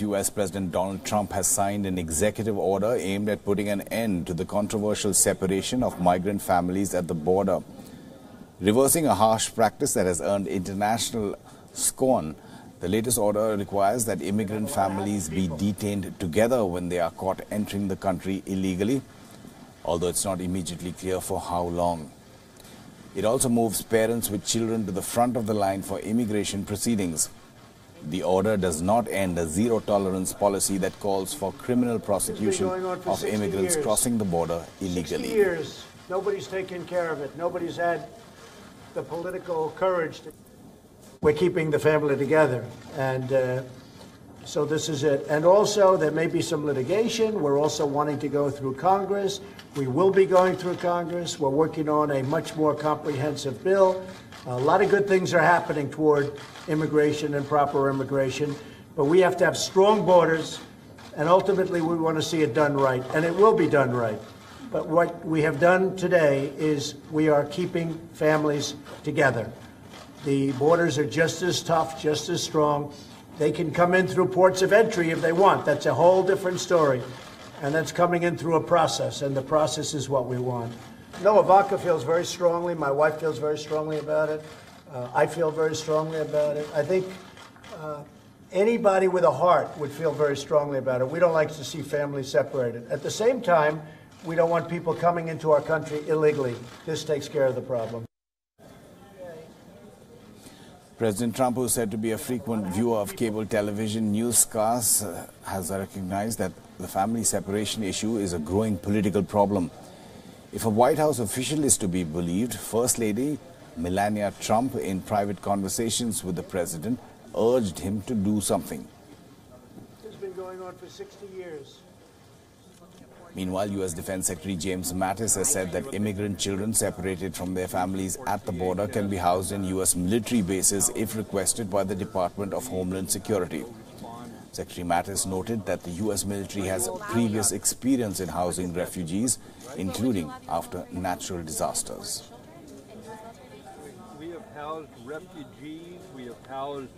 U.S. President Donald Trump has signed an executive order aimed at putting an end to the controversial separation of migrant families at the border. Reversing a harsh practice that has earned international scorn, the latest order requires that immigrant families be detained together when they are caught entering the country illegally, although it's not immediately clear for how long. It also moves parents with children to the front of the line for immigration proceedings. The order does not end a zero-tolerance policy that calls for criminal prosecution of immigrants crossing the border illegally. 60 years, nobody's taken care of it. Nobody's had the political courage. We're keeping the family together, and so this is it. And also, there may be some litigation. We're also wanting to go through Congress. We will be going through Congress. We're working on a much more comprehensive bill. A lot of good things are happening toward immigration and proper immigration, but we have to have strong borders, and ultimately we want to see it done right, and it will be done right. But what we have done today is we are keeping families together. The borders are just as tough, just as strong. They can come in through ports of entry if they want. That's a whole different story. And that's coming in through a process, and the process is what we want. No, Ivanka feels very strongly. My wife feels very strongly about it. I feel very strongly about it. I think anybody with a heart would feel very strongly about it. We don't like to see families separated. At the same time, we don't want people coming into our country illegally. This takes care of the problem. President Trump, who is said to be a frequent viewer of cable television newscasts, has recognized that the family separation issue is a growing political problem. If a White House official is to be believed, First Lady Melania Trump, in private conversations with the president, urged him to do something. This has been going on for 60 years. Meanwhile, U.S. Defense Secretary James Mattis has said that immigrant children separated from their families at the border can be housed in U.S. military bases if requested by the Department of Homeland Security. Secretary Mattis noted that the U.S. military has previous experience in housing refugees, including after natural disasters. We have housed refugees, we have housed...